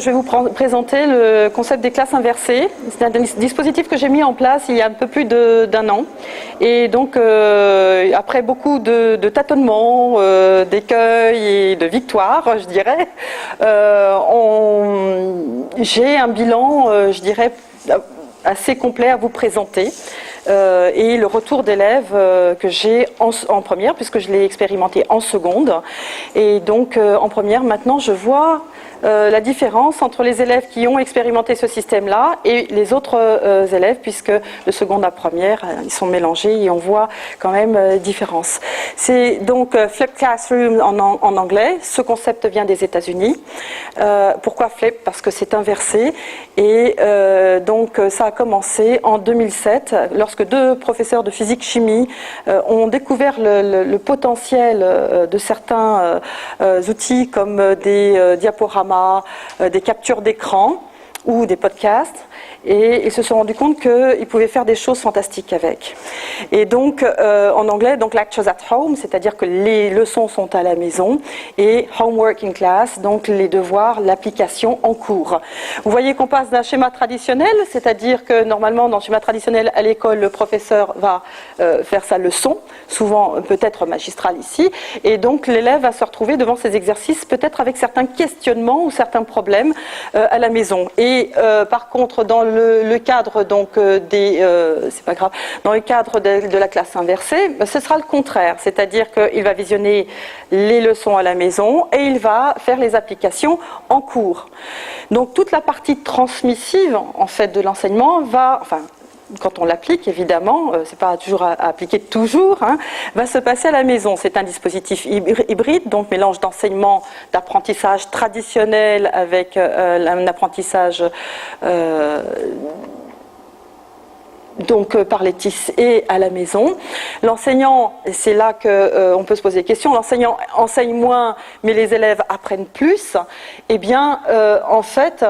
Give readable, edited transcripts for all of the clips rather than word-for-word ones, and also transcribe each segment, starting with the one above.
je vais vous présenter le concept des classes inversées. C'est un dispositif que j'ai mis en place il y a un peu plus d'un an. Et donc, après beaucoup de tâtonnements, d'écueils et de victoires, je dirais, j'ai un bilan, je dirais, assez complet à vous présenter. Et le retour d'élèves que j'ai en première, puisque je l'ai expérimenté en seconde. Et donc, en première, maintenant, je vois la différence entre les élèves qui ont expérimenté ce système-là et les autres élèves, puisque de seconde à première, ils sont mélangés et on voit quand même différence. C'est donc Flip Classroom en anglais. Ce concept vient des États-Unis. Pourquoi Flip? Parce que c'est inversé. Et donc ça a commencé en 2007, lorsque deux professeurs de physique-chimie ont découvert le potentiel de certains outils comme des diaporamas, des captures d'écran ou des podcasts, et ils se sont rendus compte qu'ils pouvaient faire des choses fantastiques avec. Et donc, en anglais, donc lectures at home, c'est-à-dire que les leçons sont à la maison, et homework in class, donc les devoirs, l'application en cours. Vous voyez qu'on passe d'un schéma traditionnel, c'est-à-dire que normalement, dans le schéma traditionnel, à l'école, le professeur va faire sa leçon, souvent peut-être magistrale ici, et donc l'élève va se retrouver devant ces exercices, peut-être avec certains questionnements ou certains problèmes à la maison. Et par contre, dans le cadre donc c'est pas grave, dans le cadre de la classe inversée, ce sera le contraire, c'est-à-dire qu'il va visionner les leçons à la maison et il va faire les applications en cours. Donc toute la partie transmissive en fait de l'enseignement quand on l'applique, évidemment, c'est pas toujours à appliquer toujours, va se passer à la maison. C'est un dispositif hybride, donc mélange d'enseignement, d'apprentissage traditionnel avec un apprentissage donc par les TIS et à la maison. L'enseignant, c'est là qu'on peut se poser des questions, l'enseignant enseigne moins, mais les élèves apprennent plus. Eh bien, en fait,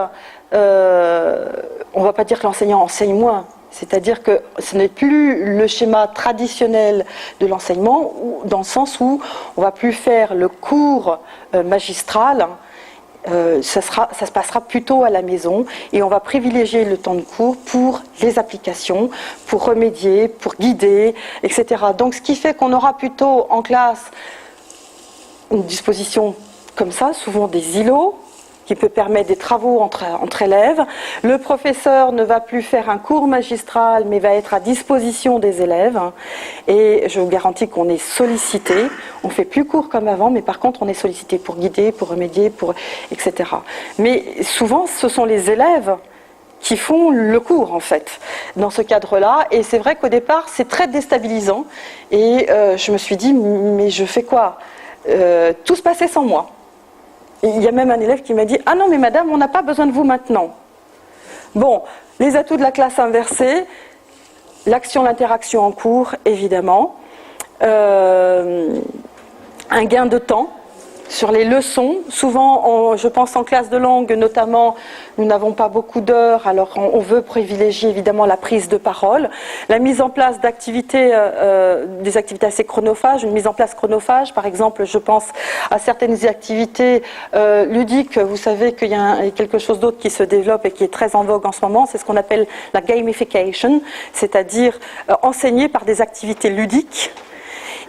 on ne va pas dire que l'enseignant enseigne moins. C'est-à-dire que ce n'est plus le schéma traditionnel de l'enseignement, dans le sens où on ne va plus faire le cours magistral, ça se passera plutôt à la maison et on va privilégier le temps de cours pour les applications, pour remédier, pour guider, etc. Donc ce qui fait qu'on aura plutôt en classe une disposition comme ça, souvent des îlots, qui peut permettre des travaux entre élèves. Le professeur ne va plus faire un cours magistral, mais va être à disposition des élèves. Et je vous garantis qu'on est sollicité. On ne fait plus cours comme avant, mais par contre, on est sollicité pour guider, pour remédier, etc. Mais souvent, ce sont les élèves qui font le cours, en fait, dans ce cadre-là. Et c'est vrai qu'au départ, c'est très déstabilisant. Et je me suis dit, mais je fais quoi? Tout se passait sans moi. Il y a même un élève qui m'a dit « Ah non, mais madame, on n'a pas besoin de vous maintenant. » Bon, les atouts de la classe inversée, l'action, l'interaction en cours, évidemment. Un gain de temps sur les leçons. Souvent, je pense en classe de langue notamment, nous n'avons pas beaucoup d'heures, alors on veut privilégier évidemment la prise de parole. La mise en place d'activités, des activités assez chronophages, une mise en place chronophage, par exemple, je pense à certaines activités ludiques. Vous savez qu'il y a quelque chose d'autre qui se développe et qui est très en vogue en ce moment, c'est ce qu'on appelle la gamification, c'est-à-dire enseigner par des activités ludiques.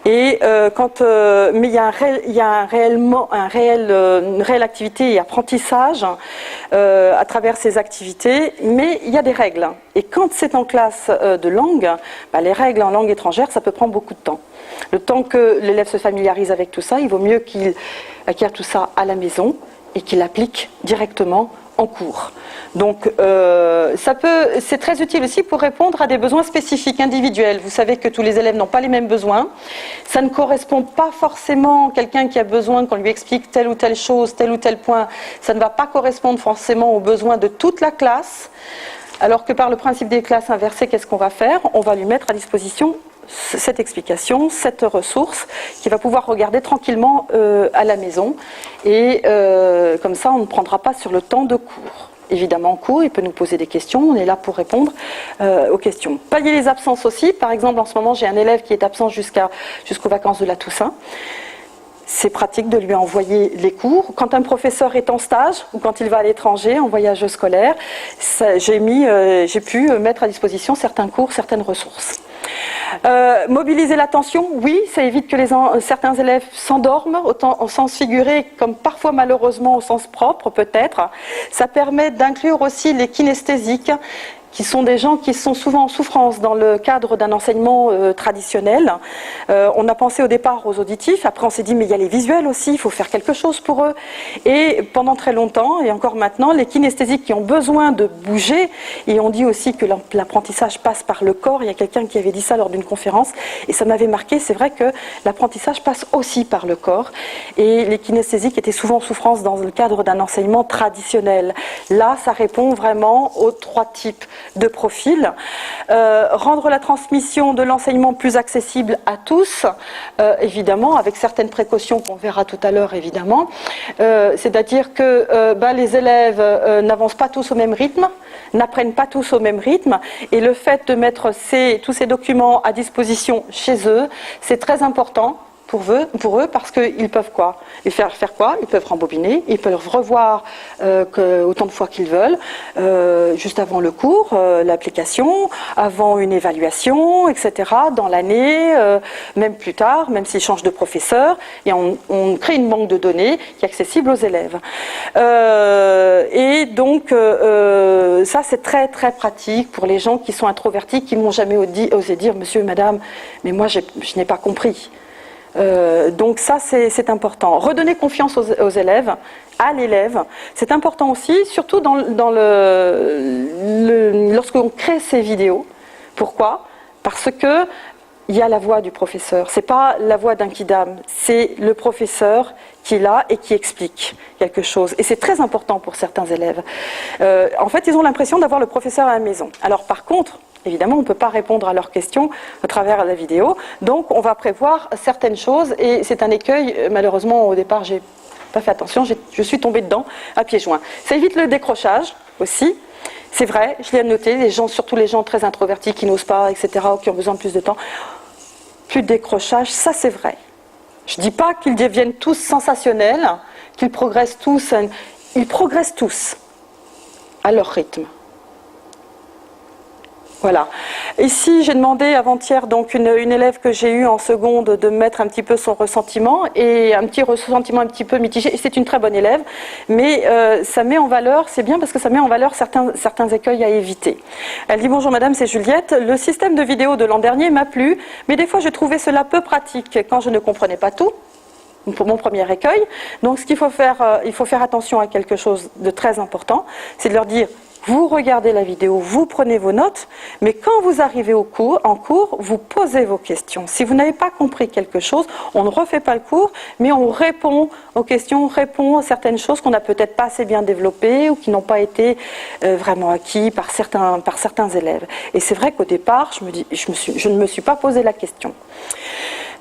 Et mais il y a une réelle activité et apprentissage à travers ces activités, mais il y a des règles. Et quand c'est en classe de langue, les règles en langue étrangère, ça peut prendre beaucoup de temps. Le temps que l'élève se familiarise avec tout ça, il vaut mieux qu'il acquiert tout ça à la maison et qu'il l'applique directement en cours. Donc c'est très utile aussi pour répondre à des besoins spécifiques individuels. Vous savez que tous les élèves n'ont pas les mêmes besoins. Ça ne correspond pas forcément à quelqu'un qui a besoin qu'on lui explique telle ou telle chose, tel ou tel point. Ça ne va pas correspondre forcément aux besoins de toute la classe. Alors que par le principe des classes inversées, qu'est-ce qu'on va faire? On va lui mettre à disposition cette explication, cette ressource qu'il va pouvoir regarder tranquillement à la maison. Et comme ça, on ne prendra pas sur le temps de cours. Évidemment, en cours, il peut nous poser des questions. On est là pour répondre aux questions. Pallier les absences aussi. Par exemple, en ce moment, j'ai un élève qui est absent jusqu'aux vacances de la Toussaint. c'est pratique de lui envoyer les cours. Quand un professeur est en stage ou quand il va à l'étranger, en voyage scolaire, j'ai pu mettre à disposition certains cours, certaines ressources. Mobiliser l'attention, oui, ça évite que certains élèves s'endorment, autant au sens figuré comme parfois malheureusement au sens propre peut-être. Ça permet d'inclure aussi les kinesthésiques, qui sont des gens qui sont souvent en souffrance dans le cadre d'un enseignement traditionnel. On a pensé au départ aux auditifs, après on s'est dit mais il y a les visuels aussi, il faut faire quelque chose pour eux. Et pendant très longtemps, et encore maintenant, les kinesthésiques qui ont besoin de bouger, et on dit aussi que l'apprentissage passe par le corps, il y a quelqu'un qui avait dit ça lors d'une conférence, et ça m'avait marqué, c'est vrai que l'apprentissage passe aussi par le corps, et les kinesthésiques étaient souvent en souffrance dans le cadre d'un enseignement traditionnel. Là, ça répond vraiment aux 3 types de profil, rendre la transmission de l'enseignement plus accessible à tous, évidemment, avec certaines précautions qu'on verra tout à l'heure, évidemment. C'est-à-dire que les élèves n'avancent pas tous au même rythme, n'apprennent pas tous au même rythme, et le fait de mettre tous ces documents à disposition chez eux, c'est très important pour eux parce qu'ils peuvent quoi ? Et faire quoi ? Ils peuvent rembobiner, ils peuvent revoir autant de fois qu'ils veulent, juste avant le cours, l'application, avant une évaluation, etc., dans l'année, même plus tard, même s'ils changent de professeur, et on crée une banque de données qui est accessible aux élèves. Et donc, ça c'est très très pratique pour les gens qui sont introvertis, qui m'ont jamais osé dire « Monsieur, Madame, mais moi je n'ai pas compris ». Donc ça c'est important. Redonner confiance aux élèves, à l'élève, c'est important aussi, surtout lorsqu'on crée ces vidéos. Pourquoi ? Parce que il y a la voix du professeur. C'est pas la voix d'un kidam, c'est le professeur qui est là et qui explique quelque chose. Et c'est très important pour certains élèves. En fait, ils ont l'impression d'avoir le professeur à la maison. Alors par contre, évidemment, on ne peut pas répondre à leurs questions à travers la vidéo, donc on va prévoir certaines choses, et c'est un écueil, malheureusement au départ j'ai pas fait attention, je suis tombée dedans à pieds joints. Ça évite le décrochage aussi, c'est vrai, je l'ai noté, surtout les gens très introvertis qui n'osent pas, etc., ou qui ont besoin de plus de temps, plus de décrochage, ça c'est vrai. Je ne dis pas qu'ils deviennent tous sensationnels, qu'ils progressent tous, ils progressent tous à leur rythme. Voilà. Ici, j'ai demandé avant-hier donc une élève que j'ai eue en seconde de mettre un petit peu son ressentiment, et un petit ressentiment un petit peu mitigé. C'est une très bonne élève, mais ça met en valeur, c'est bien parce que ça met en valeur certains écueils à éviter. Elle dit « Bonjour madame, c'est Juliette. Le système de vidéo de l'an dernier m'a plu, mais des fois je trouvais cela peu pratique quand je ne comprenais pas tout. » Pour mon premier écueil. Donc ce qu'il faut faire, il faut faire attention à quelque chose de très important, c'est de leur dire « Vous regardez la vidéo, vous prenez vos notes, mais quand vous arrivez en cours, vous posez vos questions. Si vous n'avez pas compris quelque chose, on ne refait pas le cours, mais on répond aux questions, on répond à certaines choses qu'on n'a peut-être pas assez bien développées ou qui n'ont pas été vraiment acquis par certains élèves. Et c'est vrai qu'au départ, je ne me suis pas posé la question.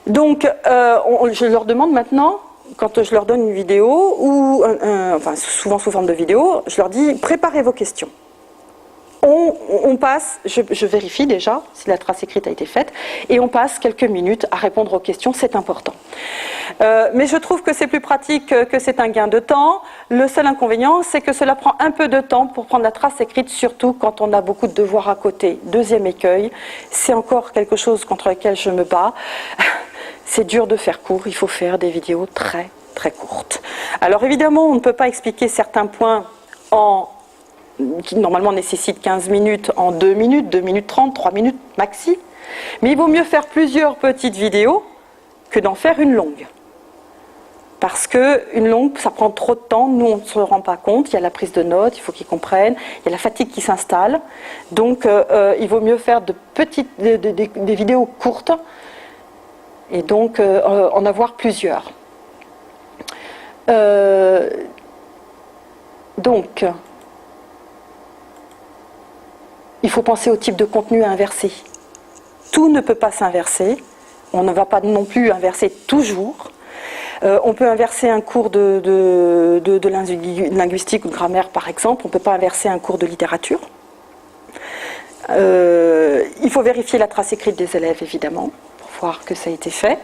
Donc, je leur demande maintenant, quand je leur donne une vidéo, ou souvent sous forme de vidéo, je leur dis « Préparez vos questions ». On passe, je vérifie déjà si la trace écrite a été faite, et on passe quelques minutes à répondre aux questions, c'est important. Mais je trouve que c'est plus pratique, que c'est un gain de temps. Le seul inconvénient, c'est que cela prend un peu de temps pour prendre la trace écrite, surtout quand on a beaucoup de devoirs à côté. Deuxième écueil, c'est encore quelque chose contre lequel je me bats. C'est dur de faire court, il faut faire des vidéos très très courtes. Alors évidemment, on ne peut pas expliquer certains points qui normalement nécessitent 15 minutes en 2 minutes, 2 minutes 30, 3 minutes maxi. Mais il vaut mieux faire plusieurs petites vidéos que d'en faire une longue. Parce qu'une longue, ça prend trop de temps, nous on ne se rend pas compte, il y a la prise de notes, il faut qu'ils comprennent, il y a la fatigue qui s'installe. Donc il vaut mieux faire des vidéos courtes, et donc en avoir plusieurs. Donc, il faut penser au type de contenu à inverser. Tout ne peut pas s'inverser, on ne va pas non plus inverser toujours. On peut inverser un cours de linguistique ou de grammaire par exemple, on ne peut pas inverser un cours de littérature. Il faut vérifier la trace écrite des élèves évidemment. voir que ça a été fait.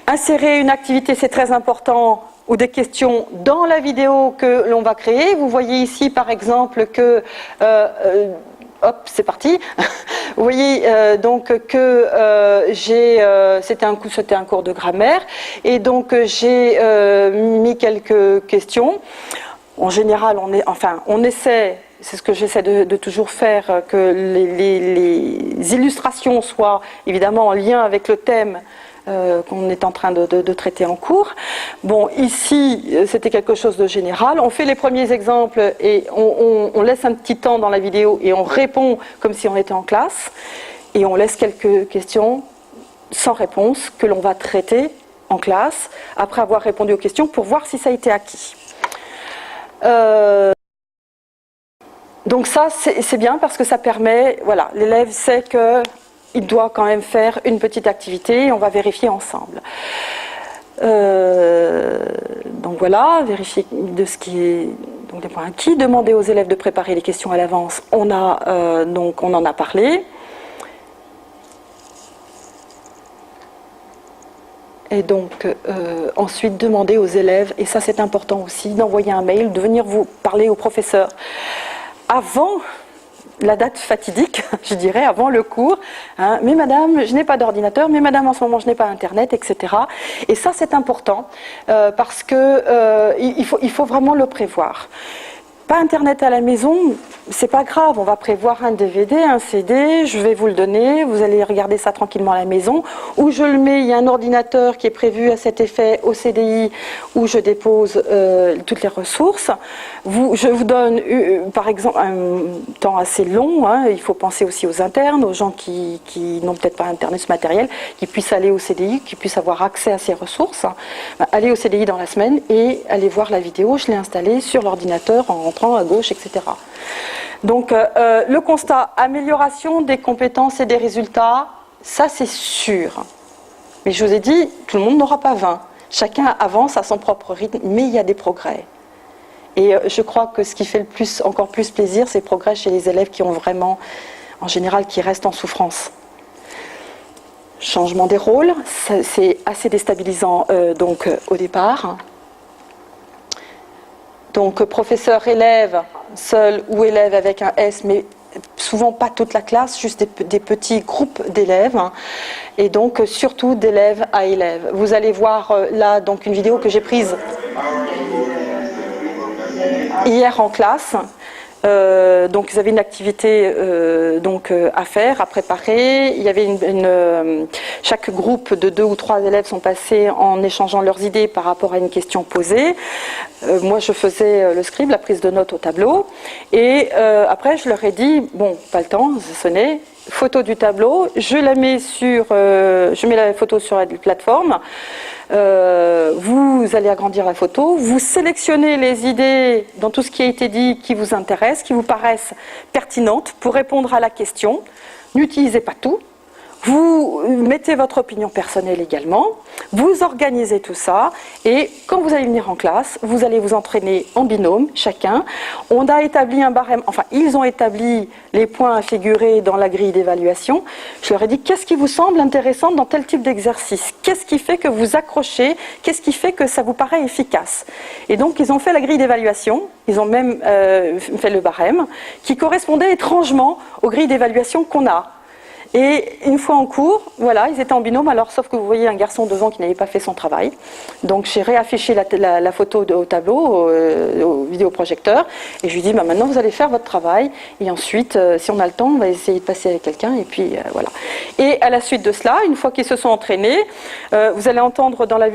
Insérer une activité, c'est très important, ou des questions dans la vidéo que l'on va créer. Vous voyez ici par exemple que hop, c'est parti. Vous voyez donc que c'était un cours de grammaire et donc j'ai mis quelques questions. En général, on essaie, c'est ce que j'essaie de toujours faire, que les illustrations soient évidemment en lien avec le thème qu'on est en train de traiter en cours. Bon, ici, c'était quelque chose de général. On fait les premiers exemples et on laisse un petit temps dans la vidéo et on répond comme si on était en classe. Et on laisse quelques questions sans réponse que l'on va traiter en classe après avoir répondu aux questions pour voir si ça a été acquis. Donc ça, c'est bien parce que ça permet, voilà, l'élève sait que il doit quand même faire une petite activité et on va vérifier ensemble. Donc voilà, vérifier de ce qui est donc des points acquis, demander aux élèves de préparer les questions à l'avance. On en a parlé. Et donc ensuite demander aux élèves, et ça c'est important aussi, d'envoyer un mail, de venir vous parler au professeur avant la date fatidique, je dirais, avant le cours, hein, mais madame, je n'ai pas d'ordinateur, mais madame, en ce moment, je n'ai pas internet, etc. Et ça, c'est important, parce que il faut vraiment le prévoir. Pas internet à la maison, c'est pas grave, on va prévoir un DVD, un CD, je vais vous le donner, vous allez regarder ça tranquillement à la maison, ou je le mets, il y a un ordinateur qui est prévu à cet effet au CDI, où je dépose toutes les ressources. Je vous donne, par exemple, un temps assez long, hein, il faut penser aussi aux internes, aux gens qui n'ont peut-être pas internet, ce matériel, qui puissent aller au CDI, qui puissent avoir accès à ces ressources. Allez au CDI dans la semaine et allez voir la vidéo, je l'ai installée sur l'ordinateur en rentrant à gauche, etc. Donc le constat, amélioration des compétences et des résultats, ça c'est sûr. Mais je vous ai dit, tout le monde n'aura pas 20. Chacun avance à son propre rythme, mais il y a des progrès. Et je crois que ce qui fait encore plus plaisir, c'est le progrès chez les élèves qui ont vraiment, en général, qui restent en souffrance. Changement des rôles, c'est assez déstabilisant donc au départ. Donc professeur-élève seul ou élève avec un S, mais souvent pas toute la classe, juste des petits groupes d'élèves, et donc surtout d'élève à élève. Vous allez voir là donc une vidéo que j'ai prise hier en classe. Donc ils avaient une activité à faire, à préparer. Il y avait chaque groupe de 2 ou 3 élèves sont passés en échangeant leurs idées par rapport à une question posée. Moi je faisais le scribe, la prise de notes au tableau, et après je leur ai dit bon, pas le temps, ça sonnait. Photo du tableau, je mets la photo sur la plateforme. Vous allez agrandir la photo, vous sélectionnez les idées dans tout ce qui a été dit qui vous intéressent, qui vous paraissent pertinentes pour répondre à la question. N'utilisez pas tout. Vous mettez votre opinion personnelle également, vous organisez tout ça et quand vous allez venir en classe, vous allez vous entraîner en binôme, chacun. On a établi un barème, enfin ils ont établi les points à figurer dans la grille d'évaluation. Je leur ai dit qu'est-ce qui vous semble intéressant dans tel type d'exercice? Qu'est-ce qui fait que vous accrochez? Qu'est-ce qui fait que ça vous paraît efficace? Et donc ils ont fait la grille d'évaluation, ils ont même fait le barème qui correspondait étrangement aux grilles d'évaluation qu'on a. Et une fois en cours, voilà, ils étaient en binôme, alors sauf que vous voyez un garçon devant qui n'avait pas fait son travail. Donc j'ai réaffiché la photo au tableau, au vidéoprojecteur, et je lui dis bah, maintenant vous allez faire votre travail, et ensuite, si on a le temps, on va essayer de passer avec quelqu'un, et puis voilà. Et à la suite de cela, une fois qu'ils se sont entraînés, vous allez entendre dans la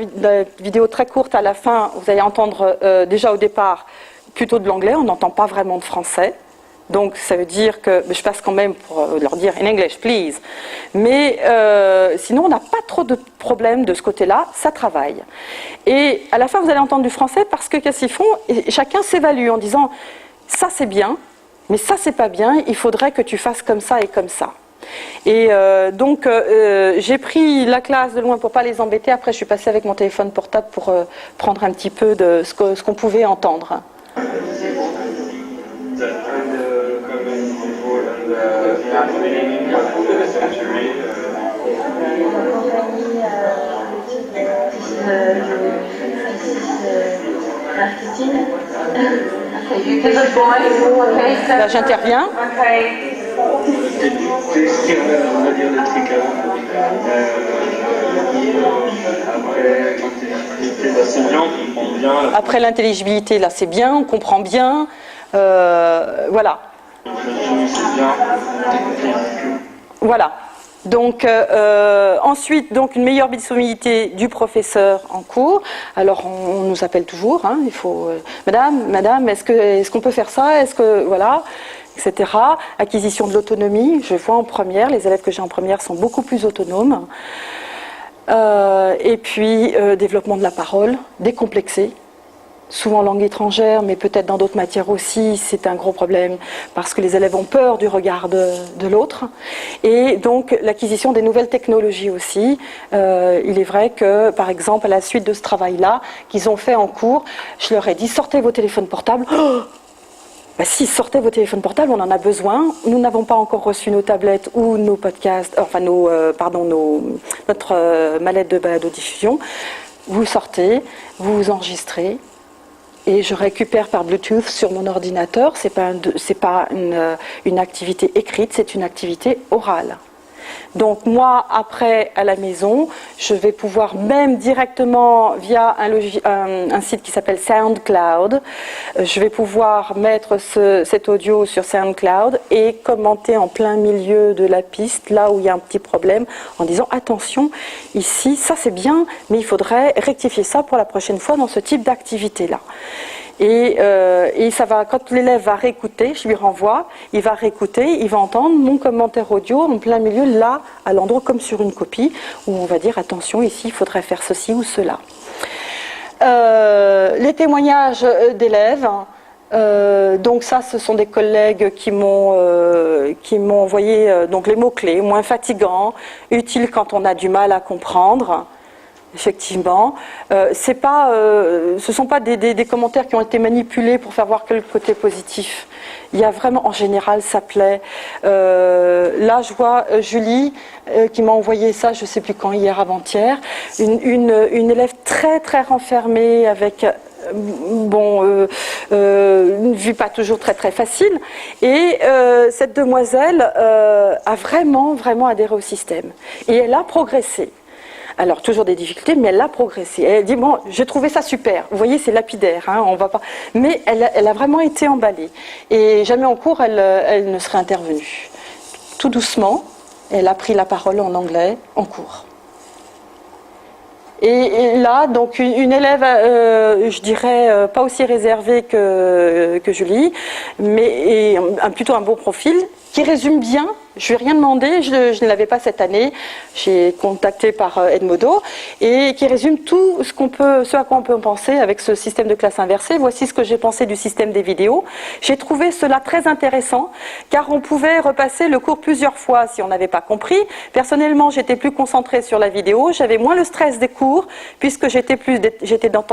vidéo très courte à la fin, vous allez entendre déjà au départ plutôt de l'anglais, on n'entend pas vraiment de français. Donc ça veut dire que je passe quand même pour leur dire in English please, mais sinon on n'a pas trop de problèmes de ce côté-là, ça travaille. Et à la fin vous allez entendre du français parce que qu'est-ce qu'ils font? Et chacun s'évalue en disant ça c'est bien, mais ça c'est pas bien, il faudrait que tu fasses comme ça et comme ça. Et donc j'ai pris la classe de loin pour pas les embêter. Après je suis passée avec mon téléphone portable pour prendre un petit peu de ce qu'on pouvait entendre. Là, j'interviens. Après l'intelligibilité, là, c'est bien, on comprend bien. Voilà. Voilà. Donc ensuite, donc une meilleure visibilité du professeur en cours. Alors on nous appelle toujours. Hein, il faut, Madame, est-ce qu'on peut faire ça? Est-ce que voilà, etc. Acquisition de l'autonomie. Je vois en première, les élèves que j'ai en première sont beaucoup plus autonomes. Et puis développement de la parole, décomplexé. Souvent langue étrangère, mais peut-être dans d'autres matières aussi, c'est un gros problème parce que les élèves ont peur du regard de l'autre. Et donc l'acquisition des nouvelles technologies aussi. Il est vrai que, par exemple, à la suite de ce travail-là qu'ils ont fait en cours, je leur ai dit sortez vos téléphones portables. Oh, ben si, sortez vos téléphones portables, on en a besoin. Nous n'avons pas encore reçu nos tablettes ou nos podcasts, enfin notre mallette de balado-diffusion. Vous sortez, vous vous enregistrez. Et je récupère par Bluetooth sur mon ordinateur. C'est pas une activité écrite, c'est une activité orale. Donc moi, après, à la maison, je vais pouvoir même directement via un site qui s'appelle SoundCloud, je vais pouvoir mettre cet audio sur SoundCloud et commenter en plein milieu de la piste, là où il y a un petit problème, en disant attention, ici, ça c'est bien, mais il faudrait rectifier ça pour la prochaine fois dans ce type d'activité-là. Et ça va, quand l'élève va réécouter, je lui renvoie, il va réécouter, il va entendre mon commentaire audio en plein milieu, là, à l'endroit comme sur une copie, où on va dire attention, ici, il faudrait faire ceci ou cela. Les témoignages d'élèves, donc ça, ce sont des collègues qui m'ont envoyé donc les mots-clés, moins fatigants, utiles quand on a du mal à comprendre. Effectivement, ce sont pas des commentaires qui ont été manipulés pour faire voir que le côté positif. Il y a vraiment, en général, ça plaît. Là, je vois Julie qui m'a envoyé ça, je sais plus quand, hier, avant-hier, une élève très très renfermée avec une vue pas toujours très très facile. Et cette demoiselle a vraiment vraiment adhéré au système et elle a progressé. Alors, toujours des difficultés, mais elle a progressé. Elle dit, bon, j'ai trouvé ça super. Vous voyez, c'est lapidaire, hein, on va pas... Mais elle a vraiment été emballée. Et jamais en cours, elle ne serait intervenue. Tout doucement, elle a pris la parole en anglais en cours. Et là, donc, une élève, je dirais, pas aussi réservée que Julie, mais plutôt un beau profil, qui résume bien. Je lui ai rien demandé, je ne l'avais pas cette année, j'ai contacté par Edmodo, et qui résume tout ce à quoi on peut penser avec ce système de classe inversée. Voici ce que j'ai pensé du système des vidéos. J'ai trouvé cela très intéressant, car on pouvait repasser le cours plusieurs fois si on n'avait pas compris. Personnellement, j'étais plus concentrée sur la vidéo, j'avais moins le stress des cours, puisque j'étais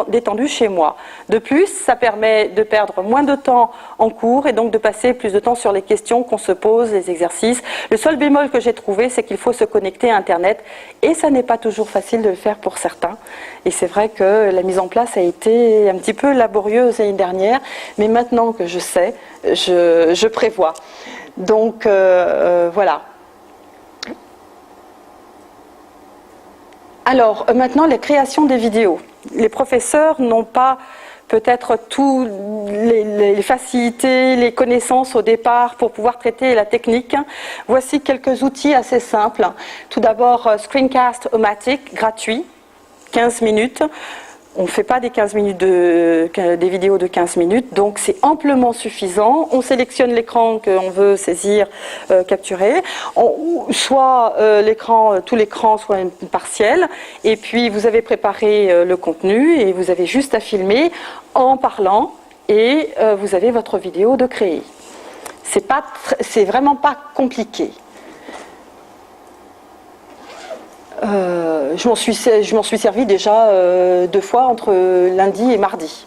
détendue chez moi. De plus, ça permet de perdre moins de temps en cours, et donc de passer plus de temps sur les questions qu'on se pose, les exercices. Le seul bémol que j'ai trouvé, c'est qu'il faut se connecter à Internet et ça n'est pas toujours facile de le faire pour certains. Et c'est vrai que la mise en place a été un petit peu laborieuse l'année dernière, mais maintenant que je sais, je prévois. Donc voilà. Alors maintenant, la création des vidéos. Les professeurs n'ont pas peut-être toutes les facilités, les connaissances au départ pour pouvoir traiter la technique. Voici quelques outils assez simples. Tout d'abord, Screencast-O-Matic, gratuit, 15 minutes. On ne fait pas des 15 minutes des vidéos de 15 minutes, donc c'est amplement suffisant. On sélectionne l'écran qu'on veut saisir, capturer, soit tout l'écran, soit une partielle. Et puis vous avez préparé le contenu et vous avez juste à filmer en parlant et vous avez votre vidéo de créer. C'est vraiment pas compliqué. Je m'en suis servi déjà 2 fois entre lundi et mardi.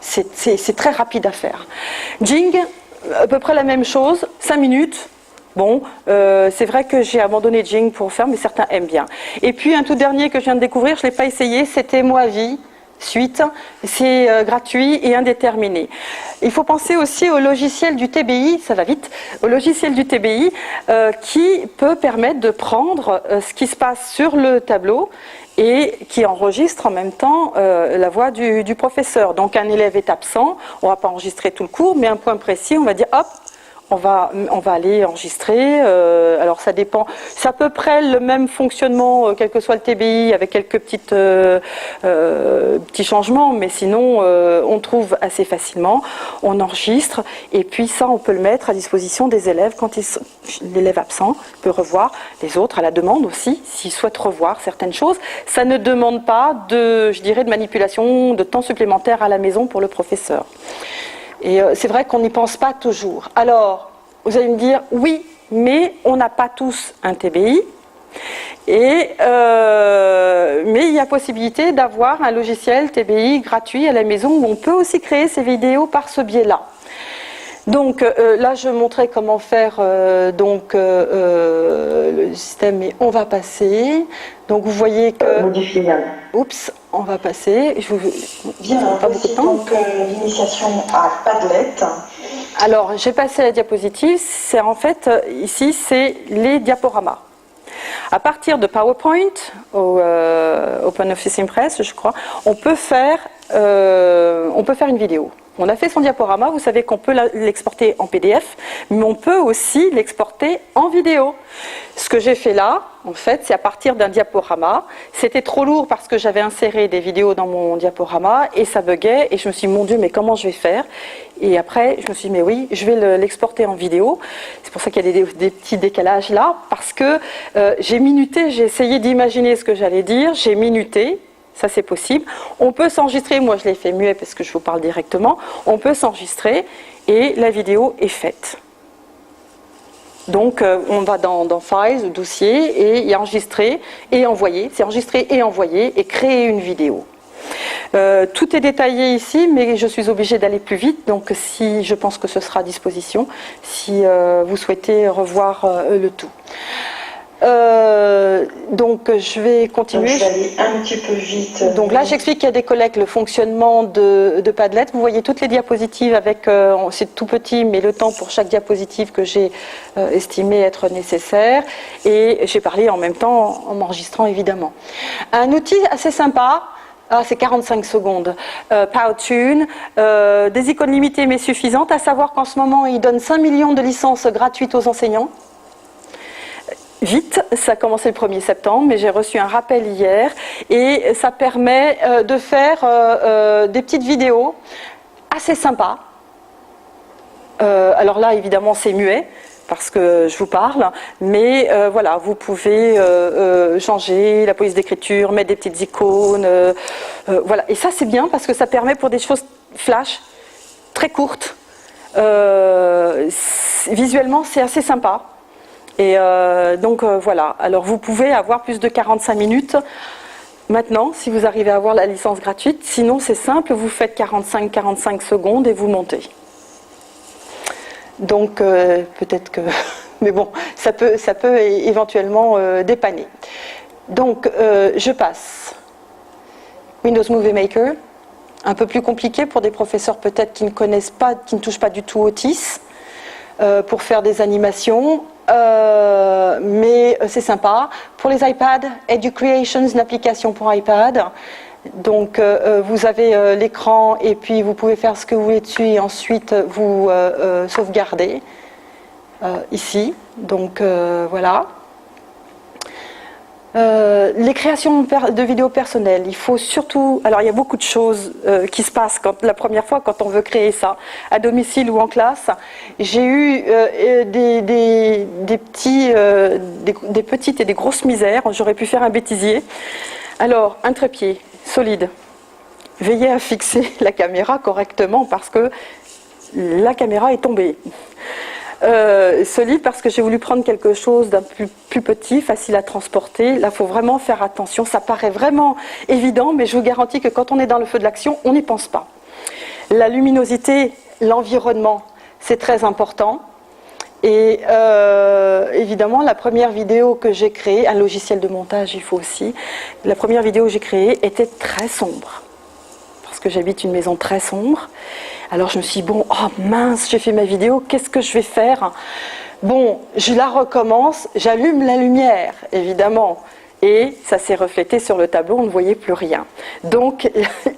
C'est très rapide à faire. Jing, à peu près la même chose, 5 minutes. Bon, c'est vrai que j'ai abandonné Jing pour faire, mais certains aiment bien. Et puis un tout dernier que je viens de découvrir, je ne l'ai pas essayé, c'était Moavi. suite, c'est gratuit et indéterminé. Il faut penser aussi au logiciel du TBI, ça va vite, au logiciel du TBI qui peut permettre de prendre ce qui se passe sur le tableau et qui enregistre en même temps la voix du professeur. Donc un élève est absent, on ne va pas enregistrer tout le cours, mais un point précis, on va dire hop, on va aller enregistrer. Alors ça dépend, c'est à peu près le même fonctionnement, quel que soit le TBI, avec quelques petits changements, mais sinon on trouve assez facilement, on enregistre, et puis ça on peut le mettre à disposition des élèves quand l'élève absent peut revoir, les autres à la demande aussi, s'ils souhaitent revoir certaines choses. Ça ne demande pas de manipulation, de temps supplémentaire à la maison pour le professeur. Et c'est vrai qu'on n'y pense pas toujours. Alors, vous allez me dire, oui, mais on n'a pas tous un TBI. Mais il y a possibilité d'avoir un logiciel TBI gratuit à la maison où on peut aussi créer ses vidéos par ce biais-là. Donc là, je montrais comment faire le système, et on va passer. Donc vous voyez que... Modifier. Oups, on va passer. Je vous... Bien, pas beaucoup de temps. Donc l'initiation à Padlet. Alors, j'ai passé la diapositive. C'est en fait, ici, c'est les diaporamas. À partir de PowerPoint, ou OpenOffice Impress, je crois, on peut faire une vidéo. On a fait son diaporama, vous savez qu'on peut l'exporter en PDF, mais on peut aussi l'exporter en vidéo. Ce que j'ai fait là, en fait, c'est à partir d'un diaporama. C'était trop lourd parce que j'avais inséré des vidéos dans mon diaporama et ça buguait. Et je me suis dit, mon Dieu, mais comment je vais faire? Et après, je me suis dit, mais oui, je vais l'exporter en vidéo. C'est pour ça qu'il y a des petits décalages là, parce que j'ai minuté, j'ai essayé d'imaginer ce que j'allais dire, j'ai minuté. Ça, c'est possible. On peut s'enregistrer. Moi, je l'ai fait muet parce que je vous parle directement. On peut s'enregistrer et la vidéo est faite. Donc, on va dans Files, dossier, et il y a enregistrer et envoyer. C'est enregistrer et envoyer et créer une vidéo. Tout est détaillé ici, mais je suis obligée d'aller plus vite. Donc, je pense que ce sera à disposition si vous souhaitez revoir le tout. Donc je vais continuer. Donc, je vais aller un petit peu vite. Donc là j'explique qu'il y a des collègues, le fonctionnement de Padlet. Vous voyez toutes les diapositives avec, c'est tout petit, mais le temps pour chaque diapositive que j'ai estimé être nécessaire. Et j'ai parlé en même temps en m'enregistrant évidemment. Un outil assez sympa. C'est 45 secondes. Powtoon, des icônes limitées mais suffisantes, à savoir qu'en ce moment il donne 5 millions de licences gratuites aux enseignants. Vite, ça a commencé le 1er septembre, mais j'ai reçu un rappel hier et ça permet de faire des petites vidéos assez sympas. Alors là, évidemment, c'est muet parce que je vous parle, mais voilà, vous pouvez changer la police d'écriture, mettre des petites icônes, voilà. Et ça, c'est bien parce que ça permet pour des choses flash, très courtes. Visuellement, c'est assez sympa. Et donc voilà, alors vous pouvez avoir plus de 45 minutes maintenant si vous arrivez à avoir la licence gratuite. Sinon c'est simple, vous faites 45 secondes et vous montez. Donc peut-être que... Mais bon, ça peut éventuellement dépanner. Donc je passe. Windows Movie Maker, un peu plus compliqué pour des professeurs peut-être qui ne connaissent pas, qui ne touchent pas du tout au TIS, pour faire des animations. Mais c'est sympa. Pour les iPads, Educreations, une application pour iPad. Donc vous avez l'écran et puis vous pouvez faire ce que vous voulez dessus et ensuite vous sauvegardez ici. Donc voilà. Les créations de vidéos personnelles, il faut surtout... Alors il y a beaucoup de choses qui se passent la première fois quand on veut créer ça, à domicile ou en classe. J'ai eu des petites et des grosses misères, j'aurais pu faire un bêtisier. Alors, un trépied solide. Veillez à fixer la caméra correctement parce que la caméra est tombée. Solide parce que j'ai voulu prendre quelque chose d'un plus petit, facile à transporter. Là, il faut vraiment faire attention. Ça paraît vraiment évident, mais je vous garantis que quand on est dans le feu de l'action, on n'y pense pas. La luminosité, l'environnement, c'est très important. Et évidemment, la première vidéo que j'ai créée, un logiciel de montage, il faut aussi. La première vidéo que j'ai créée était très sombre. parce que j'habite une maison très sombre. Alors je me suis dit, bon, oh mince, j'ai fait ma vidéo, qu'est-ce que je vais faire? Bon, je la recommence, j'allume la lumière, évidemment. Et ça s'est reflété sur le tableau, on ne voyait plus rien. Donc,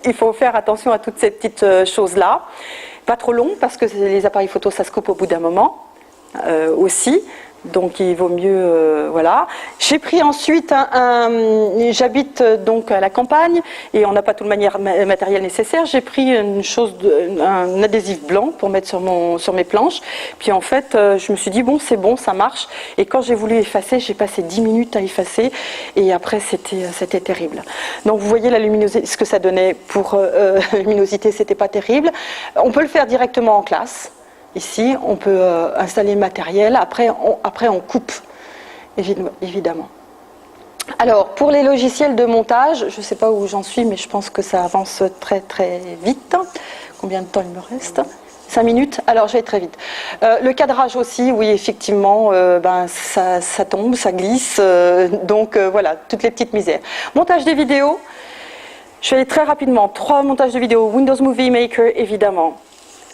il faut faire attention à toutes ces petites choses-là. Pas trop long, parce que les appareils photo, ça se coupe au bout d'un moment aussi. Donc, il vaut mieux, voilà. J'ai pris ensuite j'habite donc à la campagne et on n'a pas tout le matériel nécessaire. J'ai pris un adhésif blanc pour mettre sur mes planches. Puis en fait, je me suis dit, bon, c'est bon, ça marche. Et quand j'ai voulu effacer, j'ai passé 10 minutes à effacer. Et après, c'était terrible. Donc, vous voyez la luminosité, ce que ça donnait pour la luminosité, c'était pas terrible. On peut le faire directement en classe. Ici, on peut installer le matériel, après on coupe, évidemment. Alors, pour les logiciels de montage, je ne sais pas où j'en suis, mais je pense que ça avance très très vite. Combien de temps il me reste ? 5 minutes, alors je vais très vite. Le cadrage aussi, oui, effectivement, ça tombe, ça glisse, donc voilà, toutes les petites misères. Montage des vidéos, je vais aller très rapidement. 3 montages de vidéos, Windows Movie Maker, évidemment.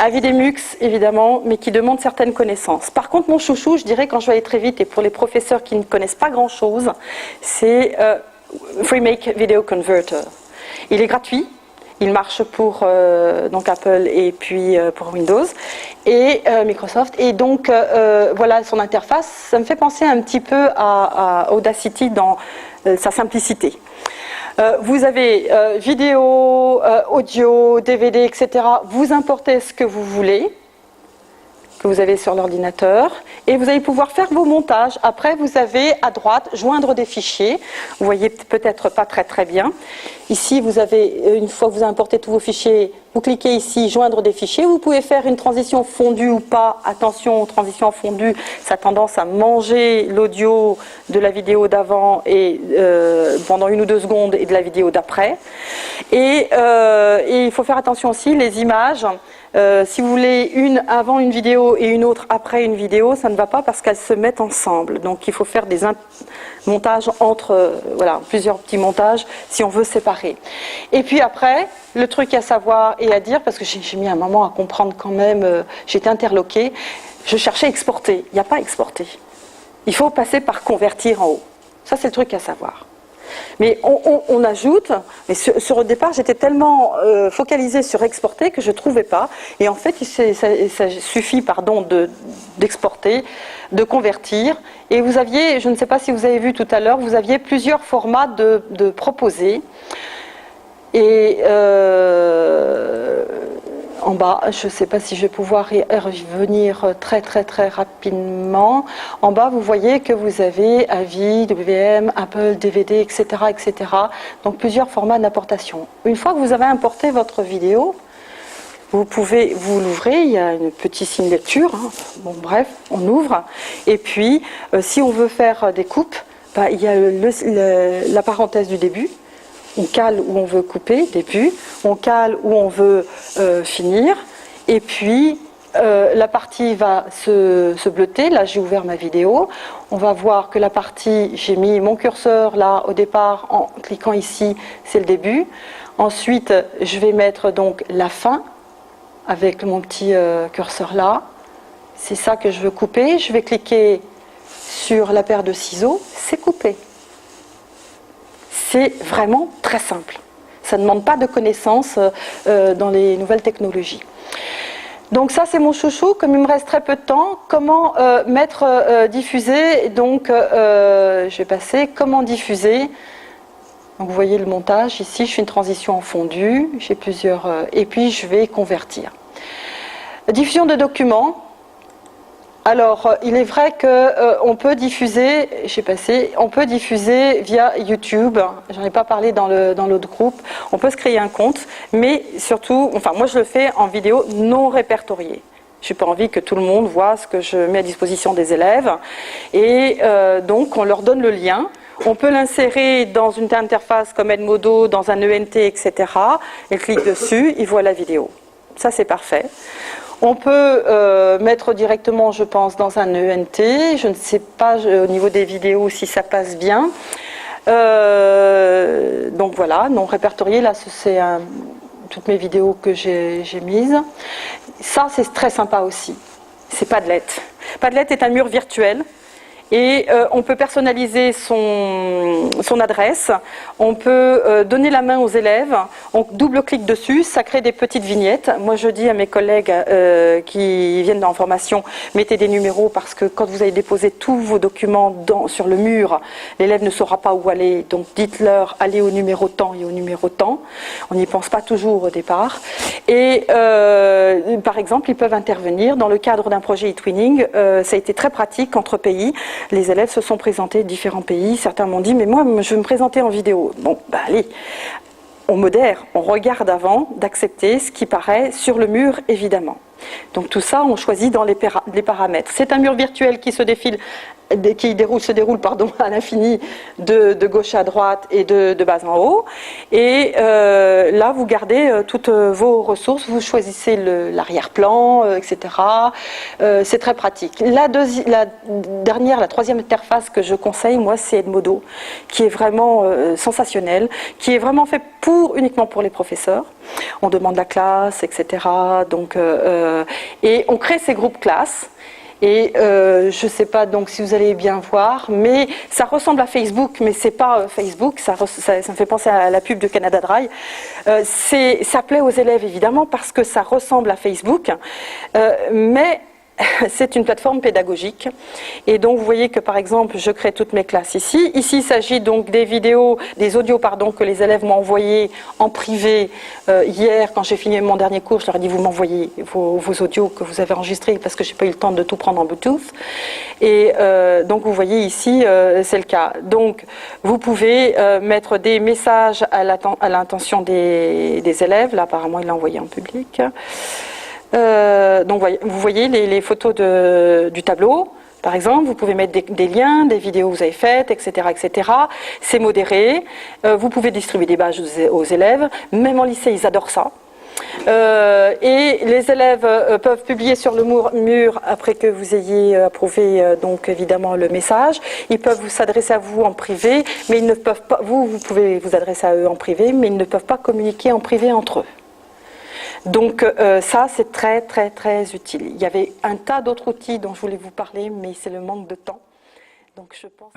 Avidemux, évidemment, mais qui demande certaines connaissances. Par contre, mon chouchou, je dirais quand je vais aller très vite, et pour les professeurs qui ne connaissent pas grand-chose, c'est FreeMake Video Converter. Il est gratuit, il marche pour donc Apple et puis pour Windows et Microsoft. Et donc, voilà son interface. Ça me fait penser un petit peu à Audacity dans sa simplicité. Vous avez vidéo, audio, DVD, etc. Vous importez ce que vous voulez, que vous avez sur l'ordinateur, et vous allez pouvoir faire vos montages. Après, vous avez à droite joindre des fichiers. Vous voyez peut-être pas très très bien. Ici, vous avez, une fois que vous avez importé tous vos fichiers, vous cliquez ici joindre des fichiers. Vous pouvez faire une transition fondue ou pas. Attention, transition fondue, ça a tendance à manger l'audio de la vidéo d'avant et pendant 1 ou 2 secondes et de la vidéo d'après. Et il faut faire attention aussi, les images. Si vous voulez une avant une vidéo et une autre après une vidéo, ça ne va pas parce qu'elles se mettent ensemble. Donc il faut faire des montages entre, voilà, plusieurs petits montages si on veut séparer. Et puis après, le truc à savoir et à dire, parce que j'ai mis un moment à comprendre quand même, j'étais interloquée, je cherchais exporter. Il n'y a pas exporter. Il faut passer par convertir en haut. Ça, c'est le truc à savoir. Mais on ajoute, mais sur le départ j'étais tellement focalisée sur exporter que je ne trouvais pas. Et en fait ça suffit d'exporter, de convertir. Et vous aviez, je ne sais pas si vous avez vu tout à l'heure, vous aviez plusieurs formats de proposer. Et en bas, je ne sais pas si je vais pouvoir y revenir très très très rapidement. En bas, vous voyez que vous avez AVI, WM, Apple, DVD, etc., etc. Donc plusieurs formats d'importation. Une fois que vous avez importé votre vidéo, vous l'ouvrez, il y a une petite signe lecture. Hein. Bon, bref, on ouvre. Et puis, si on veut faire des coupes, il y a la parenthèse du début. On cale où on veut couper, début, on cale où on veut finir, et puis la partie va se bleuter. Là, j'ai ouvert ma vidéo. On va voir que la partie, j'ai mis mon curseur là au départ, en cliquant ici, c'est le début. Ensuite, je vais mettre donc la fin avec mon petit curseur là. C'est ça que je veux couper. Je vais cliquer sur la paire de ciseaux, c'est coupé. C'est vraiment très simple. Ça ne demande pas de connaissances dans les nouvelles technologies. Donc ça, c'est mon chouchou. Comme il me reste très peu de temps, comment diffuser. Donc, je vais passer comment diffuser. Donc, vous voyez le montage. Ici, je fais une transition en fondu. J'ai plusieurs... et puis, je vais convertir. Diffusion de documents. Alors, il est vrai qu'on peut diffuser, on peut diffuser via YouTube. J'en ai pas parlé dans l'autre groupe. On peut se créer un compte, mais surtout, enfin, moi je le fais en vidéo non répertoriée. Je n'ai pas envie que tout le monde voit ce que je mets à disposition des élèves. Et donc, on leur donne le lien. On peut l'insérer dans une interface comme Edmodo, dans un ENT, etc. Ils cliquent dessus, ils voient la vidéo. Ça, c'est parfait. On peut mettre directement, je pense, dans un ENT. Je ne sais pas au niveau des vidéos si ça passe bien. Donc voilà, non répertorié, là c'est toutes mes vidéos que j'ai mises. Ça, c'est très sympa aussi. C'est Padlet. Padlet est un mur virtuel. Et on peut personnaliser son adresse, on peut donner la main aux élèves, on double-clique dessus, ça crée des petites vignettes. Moi je dis à mes collègues qui viennent en formation, mettez des numéros parce que quand vous allez déposer tous vos documents sur le mur, l'élève ne saura pas où aller, donc dites-leur allez au numéro tant et au numéro tant. On n'y pense pas toujours au départ. Et par exemple, ils peuvent intervenir dans le cadre d'un projet e-twinning, ça a été très pratique entre pays. Les élèves se sont présentés de différents pays. Certains m'ont dit, mais moi, je veux me présenter en vidéo. Bon, bah allez, on modère, on regarde avant d'accepter ce qui paraît sur le mur, évidemment. Donc tout ça, on choisit dans les paramètres. C'est un mur virtuel qui se déroule à l'infini de gauche à droite et de bas en haut. Et là, vous gardez toutes vos ressources, vous choisissez l'arrière-plan, etc. C'est très pratique. La troisième interface que je conseille, moi, c'est Edmodo, qui est vraiment sensationnel, qui est vraiment fait uniquement pour les professeurs. On demande la classe, etc. Donc, et on crée ces groupes classes. Et je ne sais pas donc si vous allez bien voir, mais ça ressemble à Facebook, mais c'est pas Facebook, ça me fait penser à la pub de Canada Dry. Ça plaît aux élèves évidemment parce que ça ressemble à Facebook, mais c'est une plateforme pédagogique. Et donc vous voyez que par exemple je crée toutes mes classes ici. Ici il s'agit donc des audios que les élèves m'ont envoyés en privé hier quand j'ai fini mon dernier cours. Je leur ai dit vous m'envoyez vos audios que vous avez enregistrés parce que j'ai pas eu le temps de tout prendre en Bluetooth. Et donc vous voyez ici c'est le cas. Donc vous pouvez mettre des messages à l'intention des élèves. Là apparemment il l'a envoyé en public. Donc vous voyez les photos du tableau, par exemple, vous pouvez mettre des liens, des vidéos que vous avez faites, etc. etc. C'est modéré, vous pouvez distribuer des badges aux élèves, même en lycée ils adorent ça. Et les élèves peuvent publier sur le mur après que vous ayez approuvé donc évidemment le message. Ils peuvent s'adresser à vous en privé, mais ils ne peuvent pas. Vous pouvez vous adresser à eux en privé, mais ils ne peuvent pas communiquer en privé entre eux. Donc ça, c'est très, très, très utile. Il y avait un tas d'autres outils dont je voulais vous parler, mais c'est le manque de temps. Donc je pense...